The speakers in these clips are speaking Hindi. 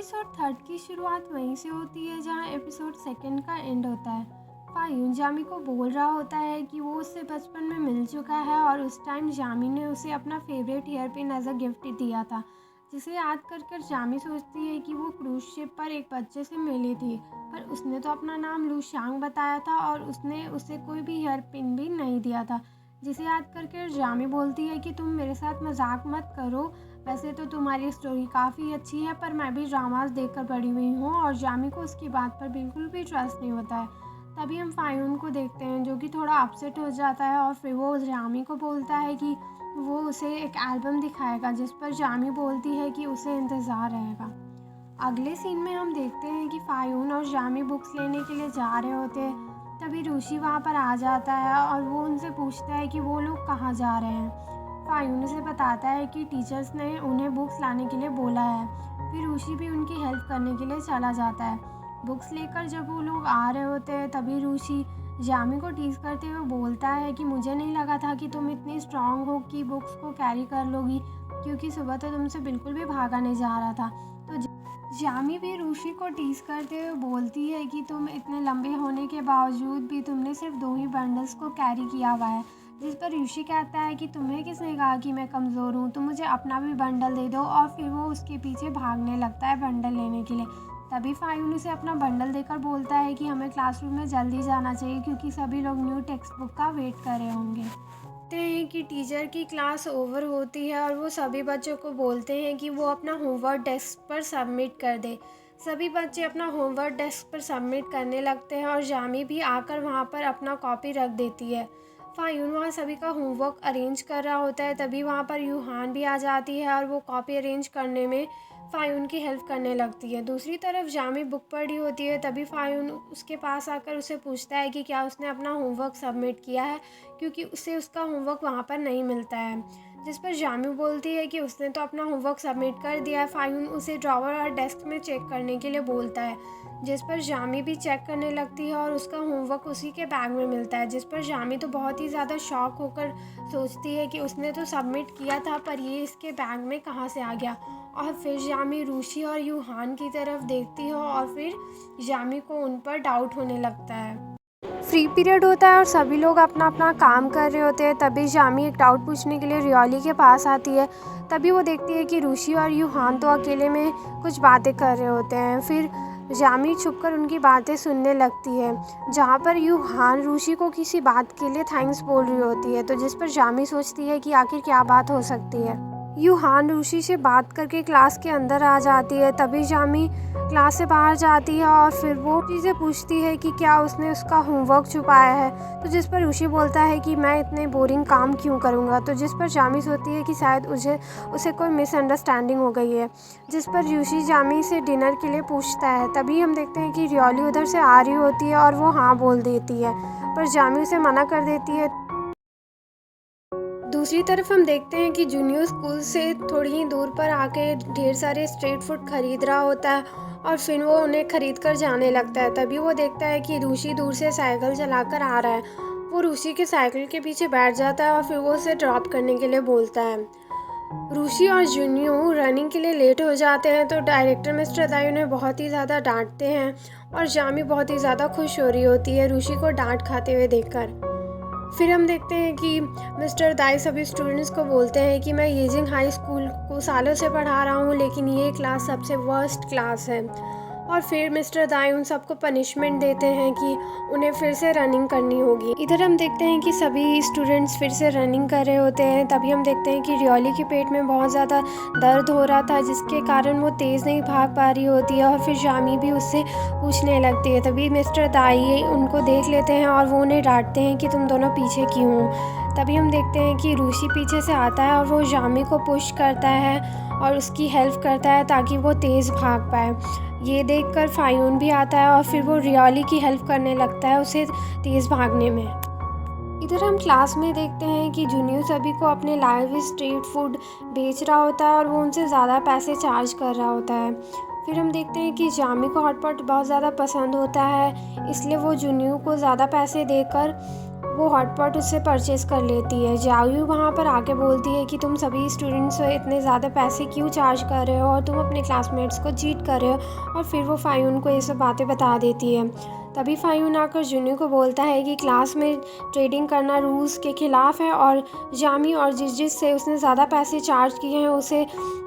एपिसोड 3 की शुरुआत वहीं से होती है जहां एपिसोड 2 का एंड होता है। फायून जामी को बोल रहा होता है कि वो उससे बचपन में मिल चुका है और उस टाइम जामी ने उसे अपना favourite hair pin as a gift दिया था, जिसे याद कर कर जामी सोचती है कि वो क्रूज शिप पर एक बच्चे से मिली थी, पर उसने तो अपना नाम लू शांग बताया था और उसने उसे कोई भी हेयर पिन भी नहीं दिया था। जिसे याद करके जामी बोलती है कि तुम मेरे साथ मजाक मत करो, वैसे तो तुम्हारी स्टोरी काफ़ी अच्छी है पर मैं भी ड्रामास देखकर बड़ी हुई हूँ। और जामी को उसकी बात पर बिल्कुल भी ट्रस्ट नहीं होता है। तभी हम फायून को देखते हैं जो कि थोड़ा अपसेट हो जाता है और फिर वो जामी को बोलता है कि वो उसे एक एल्बम दिखाएगा, जिस पर जामी बोलती है कि उसे इंतज़ार रहेगा। अगले सीन में हम देखते हैं कि फायून और जामी बुक्स लेने के लिए जा रहे होते हैं। तभी ऋषि वहाँ पर आ जाता है और वो उनसे पूछता है कि वो लोग कहाँ जा रहे हैं। फायून उसे बताता है कि टीचर्स ने उन्हें बुक्स लाने के लिए बोला है। फिर ऋषि भी उनकी हेल्प करने के लिए चला जाता है। बुक्स लेकर जब वो लोग आ रहे होते हैं तभी ऋषि जामी को टीज करते हुए बोलता है कि मुझे नहीं लगा था कि तुम इतनी स्ट्रांग हो कि बुक्स को कैरी कर लोगी, क्योंकि सुबह तो तुमसे बिल्कुल भी भागा नहीं जा रहा था। तो जामी भी ऋषि को टीज करते हुए बोलती है कि तुम इतने लंबे होने के बावजूद भी तुमने सिर्फ 2 ही बंडल्स को कैरी किया हुआ है। जिस पर ऋषि कहता है कि तुम्हें किसने कहा कि मैं कमज़ोर हूँ, तुम मुझे अपना भी बंडल दे दो। और फिर वो उसके पीछे भागने लगता है बंडल लेने के लिए। तभी फायून उसे अपना बंडल देकर बोलता है कि हमें क्लासरूम में जल्दी जाना चाहिए क्योंकि सभी लोग न्यू टेक्स्ट बुक का वेट कर रहे होंगे। देखते हैं कि टीचर की क्लास ओवर होती है और वो सभी बच्चों को बोलते हैं कि वो अपना होमवर्क डेस्क पर सबमिट कर दे। सभी बच्चे अपना होमवर्क डेस्क पर सबमिट करने लगते हैं और जामी भी आकर वहाँ पर अपना कॉपी रख देती है। फायून वहाँ सभी का होमवर्क अरेंज कर रहा होता है, तभी वहाँ पर यूहान भी आ जाती है और वो कॉपी अरेंज करने में फायून की हेल्प करने लगती है। दूसरी तरफ जामी बुक पढ़ी होती है, तभी फायून उसके पास आकर उसे पूछता है कि क्या उसने अपना होमवर्क सबमिट किया है, क्योंकि उसे उसका होमवर्क वहाँ पर नहीं मिलता है। जिस पर जामी बोलती है कि उसने तो अपना होमवर्क सबमिट कर दिया है। फायून उसे ड्रॉवर और डेस्क में चेक करने के लिए बोलता है, जिस पर जामी भी चेक करने लगती है और उसका होमवर्क उसी के बैग में मिलता है। जिस पर जामी तो बहुत ही ज़्यादा शॉक होकर सोचती है कि उसने तो सबमिट किया था पर ये इसके बैग में कहाँ से आ गया। और फिर जामी ऋषि और यूहान की तरफ देखती है और फिर जामी को उन पर डाउट होने लगता है। फ्री पीरियड होता है और सभी लोग अपना अपना काम कर रहे होते हैं। तभी जामी एक डाउट पूछने के लिए रियोली के पास आती है। तभी वो देखती है कि ऋषि और यूहान तो अकेले में कुछ बातें कर रहे होते हैं। फिर जामी छुपकर उनकी बातें सुनने लगती है, जहाँ पर यूहान ऋषि को किसी बात के लिए थैंक्स बोल रही होती है। तो जिस पर जामी सोचती है कि आखिर क्या बात हो सकती है। यूहान ऋषि से बात करके क्लास के अंदर आ जाती है। तभी जामी क्लास से बाहर जाती है और फिर वो चीज़ें पूछती है कि क्या उसने उसका होमवर्क छुपाया है। तो जिस पर ऋषि बोलता है कि मैं इतने बोरिंग काम क्यों करूँगा। तो जिस पर जामी सोचती है कि शायद उसे कोई मिसअंडरस्टैंडिंग हो गई है। जिस पर ऋषि जामी से डिनर के लिए पूछता है। तभी हम देखते हैं कि रियोली उधर से आ रही होती है और वो हाँ बोल देती है, पर जामी उसे मना कर देती है। दूसरी तरफ हम देखते हैं कि जूनियर स्कूल से थोड़ी ही दूर पर आके ढेर सारे स्ट्रीट फूड खरीद रहा होता है और फिर वो उन्हें खरीद कर जाने लगता है। तभी वो देखता है कि ऋषि दूर से साइकिल चलाकर आ रहा है। वो ऋषि के साइकिल के पीछे बैठ जाता है और फिर वो उसे ड्रॉप करने के लिए बोलता है। ऋषि और जूनियो रनिंग के लिए लेट हो जाते हैं तो डायरेक्टर मिस्टर दाई उन्हें बहुत ही ज़्यादा डांटते हैं और जामी बहुत ही ज़्यादा खुश हो रही होती है ऋषि को डांट खाते हुए देखकर। फिर हम देखते हैं कि मिस्टर दाई सभी स्टूडेंट्स को बोलते हैं कि मैं येजिंग हाई स्कूल को सालों से पढ़ा रहा हूँ, लेकिन ये क्लास सबसे वर्स्ट क्लास है। और फिर मिस्टर दाई उन सबको पनिशमेंट देते हैं कि उन्हें फिर से रनिंग करनी होगी। इधर हम देखते हैं कि सभी स्टूडेंट्स फिर से रनिंग कर रहे होते हैं। तभी हम देखते हैं कि रियोली के पेट में बहुत ज़्यादा दर्द हो रहा था, जिसके कारण वो तेज़ नहीं भाग पा रही होती है और फिर जामी भी उससे पूछने लगती है। तभी मिस्टर दाई उनको देख लेते हैं और वो उन्हें डांटते हैं कि तुम दोनों पीछे क्यों हो। तभी हम देखते हैं कि ऋषि पीछे से आता है और वो जामी को पुश करता है और उसकी हेल्प करता है ताकि वो तेज़ भाग पाए। ये देखकर फायून भी आता है और फिर वो रियोली की हेल्प करने लगता है उसे तेज़ भागने में। इधर हम क्लास में देखते हैं कि जूनियर सभी को अपने लाइव स्ट्रीट फूड बेच रहा होता है और वो उनसे ज़्यादा पैसे चार्ज कर रहा होता है। फिर हम देखते हैं कि जामी को हॉटपॉट बहुत ज़्यादा पसंद होता है, इसलिए वो जूनियर को ज़्यादा पैसे देकर वो हॉटपॉट उससे परचेज़ कर लेती है। जाओयू वहाँ पर आके बोलती है कि तुम सभी स्टूडेंट्स इतने ज़्यादा पैसे क्यों चार्ज कर रहे हो और तुम अपने क्लासमेट्स को चीट कर रहे हो, और फिर वो फायून को ये सब बातें बता देती है। तभी फायून आकर जुन्यू को बोलता है कि क्लास में ट्रेडिंग करना रूल्स के ख़िलाफ़ है, और जामी और जिस से उसने ज़्यादा पैसे चार्ज किए हैं उसे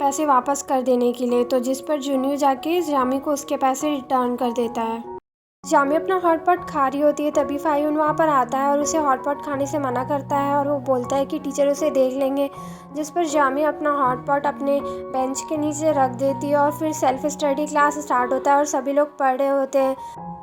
पैसे वापस कर देने के लिए। तो जिस पर जुन्यू जाके जामी को उसके पैसे रिटर्न कर देता है। जामी अपना हॉटपॉट खा रही होती है, तभी फायून वहाँ पर आता है और उसे हॉटपॉट खाने से मना करता है, और वो बोलता है कि टीचर उसे देख लेंगे। जिस पर जामी अपना हॉटपॉट अपने बेंच के नीचे रख देती है, और फिर सेल्फ स्टडी क्लास स्टार्ट होता है और सभी लोग पढ़ रहे होते हैं।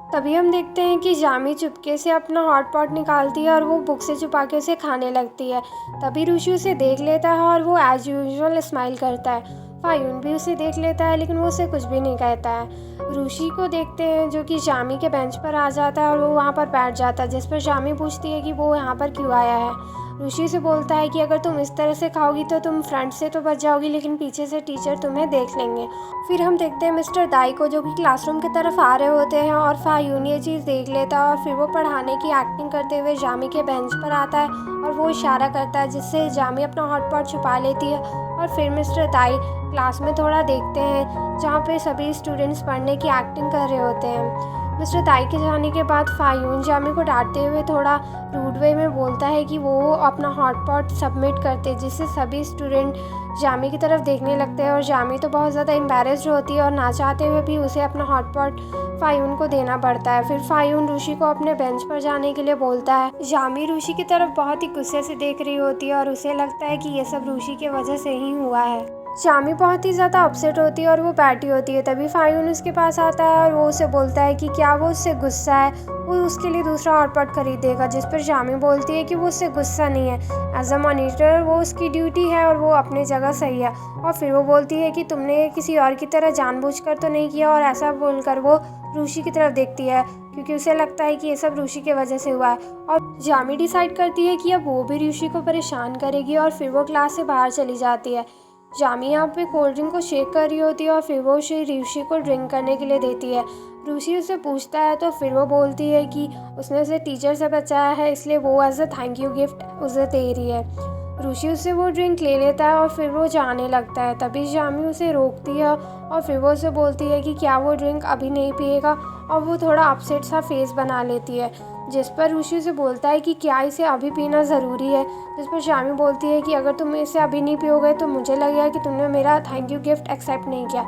तभी हम देखते हैं कि जामी चुपके से अपना हॉटपॉट निकालती है और वो बुक से छुपा के उसे खाने लगती है। तभी ऋषि उसे देख लेता है और वो एज यूजुअल स्माइल करता है। फायून भी उसे देख लेता है, लेकिन वो उसे कुछ भी नहीं कहता है। ऋषि को देखते हैं जो कि जामी के बेंच पर आ जाता है और वो वहाँ पर बैठ जाता है, जिस पर जामी पूछती है कि वो यहाँ पर क्यों आया है। ऋषि से बोलता है कि अगर तुम इस तरह से खाओगी तो तुम फ्रंट से तो बच जाओगी, लेकिन पीछे से टीचर तुम्हें देख लेंगे। फिर हम देखते हैं मिस्टर दाई को, जो कि क्लासरूम की तरफ आ रहे होते हैं, और फायून ये चीज़ देख लेता है और फिर वो पढ़ाने की एक्टिंग करते हुए जामी के बेंच पर आता है और वो इशारा करता है, जिससे जामी अपना हॉटपॉट छुपा लेती है। और फिर मिस्टर दाई क्लास में थोड़ा देखते हैं जहाँ पे सभी स्टूडेंट्स पढ़ने की एक्टिंग कर रहे होते हैं। मिस्टर ताई के जाने के बाद फायून जामी को डांटते हुए थोड़ा रूड वे में बोलता है कि वो अपना हॉटपॉट सबमिट करते, जिससे सभी स्टूडेंट जामी की तरफ देखने लगते हैं, और जामी तो बहुत ज़्यादा एम्बैरेस्ड होती है और ना चाहते हुए भी उसे अपना हॉटपॉट फायून को देना पड़ता है। फिर फायून ऋषि को अपने बेंच पर जाने के लिए बोलता है। जामी ऋषि की तरफ बहुत ही गुस्से से देख रही होती है और उसे लगता है कि ये सब ऋषि की वजह से ही हुआ है। जामी बहुत ही ज़्यादा अपसेट होती है और वो बैठी होती है। तभी फायून उसके पास आता है और वो उसे बोलता है कि क्या वो उससे गुस्सा है, वो उसके लिए दूसरा हॉटपॉट खरीदेगा। जिस पर जामी बोलती है कि वो उससे गुस्सा नहीं है, एज अ मॉनिटर वो उसकी ड्यूटी है और वो अपनी जगह सही है। और फिर वो बोलती है कि तुमने किसी और की तरह जानबूझकर तो नहीं किया, और ऐसा बोलकर वो ऋषि की तरफ देखती है, क्योंकि उसे लगता है कि ये सब ऋषि की वजह से हुआ है। और जामी डिसाइड करती है कि अब वो भी ऋषि को परेशान करेगी, और फिर वो क्लास से बाहर चली जाती है। जामी यहाँ पे कोल्ड ड्रिंक को शेक कर रही होती है और फिर वो उसे ऋषि को ड्रिंक करने के लिए देती है। ऋषि उससे पूछता है तो फिर वो बोलती है कि उसने उसे टीचर से बचाया है, इसलिए वो as a thank you gift उसे दे रही है। ऋषि उससे वो ड्रिंक ले लेता है और फिर वो जाने लगता है। तभी जामी उसे रोकती है और फिर वो उसे बोलती है कि क्या वो ड्रिंक अभी नहीं पिएगा, और वो थोड़ा अपसेट सा फेस बना लेती है। जिस पर ऋषि से बोलता है कि क्या इसे अभी पीना ज़रूरी है। जिस पर जामी बोलती है कि अगर तुम इसे अभी नहीं पियोगे तो मुझे लगेगा कि तुमने मेरा थैंक यू गिफ्ट एक्सेप्ट नहीं किया।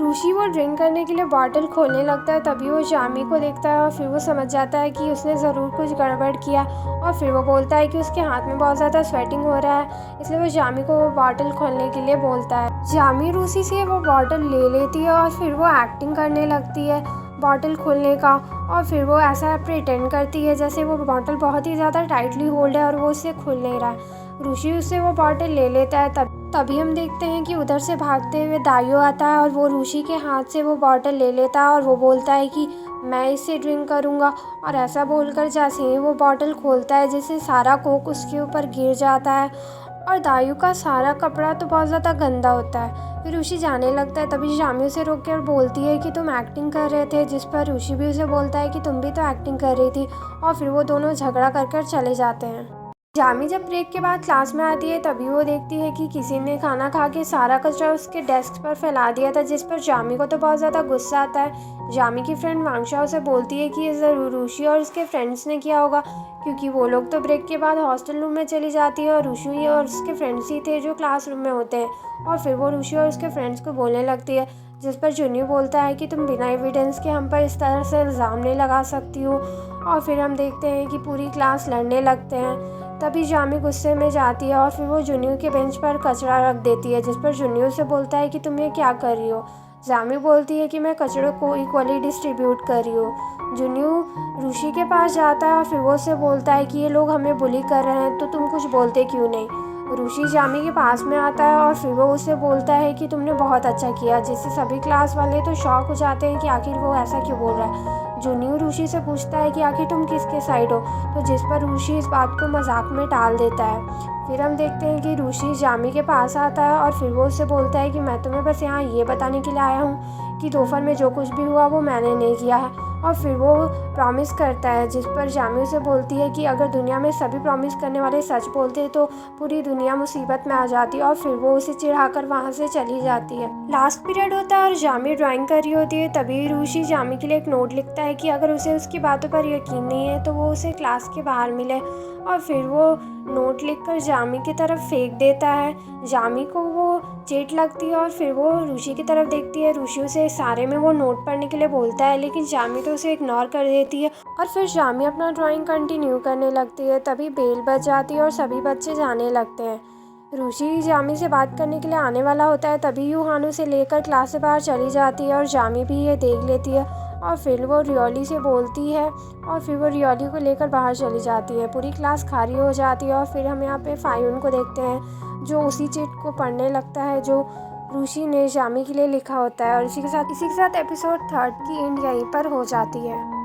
ऋषि वो ड्रिंक करने के लिए बॉटल खोलने लगता है, तभी वो जामी को देखता है और फिर वो समझ जाता है कि उसने ज़रूर कुछ गड़बड़ किया, और फिर वो बोलता है कि उसके हाथ में बहुत ज़्यादा स्वेटिंग हो रहा है, इसलिए वो जामी को वो बॉटल खोलने के लिए बोलता है। जामी ऋषि से वो बॉटल ले लेती है और फिर वो एक्टिंग करने लगती है बॉटल खोलने का, और फिर वो ऐसा प्रिटेंड करती है जैसे वो बॉटल बहुत ही ज़्यादा टाइटली होल्ड है और वो उससे खुल नहीं रहा है। ऋषि उससे वो बॉटल ले लेता है। तभी हम देखते हैं कि उधर से भागते हुए दाइयो आता है और वो ऋषि के हाथ से वो बॉटल ले लेता है और वो बोलता है कि मैं इससे ड्रिंक करूँगा, और ऐसा बोलकर जैसे ही वो बॉटल खोलता है जिससे सारा कोक उसके ऊपर गिर जाता है, और दाइयो का सारा कपड़ा तो बहुत ज़्यादा गंदा होता है। फिर ऋषि जाने लगता है। तभी जामी उसे रोक कर बोलती है कि तुम एक्टिंग कर रहे थे, जिस पर ऋषि भी उसे बोलता है कि तुम भी तो एक्टिंग कर रही थी, और फिर वो दोनों झगड़ा कर चले जाते हैं। जामी जब ब्रेक के बाद क्लास में आती है तभी वो देखती है कि किसी ने खाना खा के सारा कचरा उसके डेस्क पर फैला दिया था, जिस पर जामी को तो बहुत ज़्यादा गुस्सा आता है। जामी की फ्रेंड वांगशा उसे बोलती है कि ये ज़रूर ऋषि और उसके फ्रेंड्स ने किया होगा, क्योंकि वो लोग तो ब्रेक के बाद हॉस्टल रूम में चली जाती है और ऋषि और उसके फ्रेंड्स ही थे जो क्लासरूम में होते हैं। और फिर वो ऋषि और उसके फ्रेंड्स को बोलने लगती है, जिस पर जुन्यू बोलता है कि तुम बिना एविडेंस के हम पर इस तरह से इल्ज़ाम नहीं लगा सकती हो। और फिर हम देखते हैं कि पूरी क्लास लड़ने लगते हैं। तभी जामी गुस्से में जाती है और फिर वो जुन्यू के बेंच पर कचरा रख देती है, जिस पर जुन्यू से बोलता है कि तुम ये क्या कर रही हो। जामी बोलती है कि मैं कचड़ों को इक्वली डिस्ट्रीब्यूट कर रही हूँ। जुन्यू ऋषि के पास जाता है और फिर वो उससे बोलता है कि ये लोग हमें बुली कर रहे हैं, तो तुम कुछ बोलते क्यों नहीं। ऋषि जामी के पास में आता है और फिर वो उससे बोलता है कि तुमने बहुत अच्छा किया, जिससे सभी क्लास वाले तो शॉक हो जाते हैं कि आखिर वो ऐसा क्यों बोल रहा है। जुन्यू ऋषि से पूछता है कि आखिर तुम किसके साइड हो, तो जिस पर ऋषि इस बात को मजाक में टाल देता है। फिर हम देखते हैं कि ऋषि जामी के पास आता है और फिर वो उससे बोलता है कि मैं तुम्हें बस यहाँ ये बताने के लिए आया हूँ कि दोपहर में जो कुछ भी हुआ वो मैंने नहीं किया है। और फिर वो प्रॉमिस करता है, जिस पर जामी उसे बोलती है कि अगर दुनिया में सभी प्रॉमिस करने वाले सच बोलते तो पूरी दुनिया मुसीबत में आ जाती, और फिर वो उसे चिढ़ाकर वहाँ से चली जाती है। लास्ट पीरियड होता है और जामी ड्राइंग कर रही होती है। तभी रूशी जामी के लिए एक नोट लिखता है कि अगर उसे उसकी बातों पर यकीन नहीं है तो वो उसे क्लास के बाहर मिले, और फिर वो नोट लिखकर जामी की तरफ फेंक देता है। जामी को वो चेट लगती है और फिर वो रूशी की तरफ देखती है। रूशी उसे इशारे में वो नोट पढ़ने के लिए बोलता है, लेकिन जामी तो उसे इग्नोर कर देती है और फिर जामी अपना ड्राइंग कंटिन्यू करने लगती है। तभी बेल बज जाती है और सभी बच्चे जाने लगते हैं। रूशी जामी से बात करने के लिए आने वाला होता है, तभी यूहान उसे लेकर क्लास से बाहर चली जाती है और जामी भी ये देख लेती है, और फिर वो रियोली से बोलती है और फिर वो रियोली को लेकर बाहर चली जाती है। पूरी क्लास खाली हो जाती है और फिर हम यहाँ पे फायून को देखते हैं, जो उसी चिट को पढ़ने लगता है जो रूशी ने जामी के लिए लिखा होता है। और इसी के साथ एपिसोड 3 की एंड यहीं पर हो जाती है।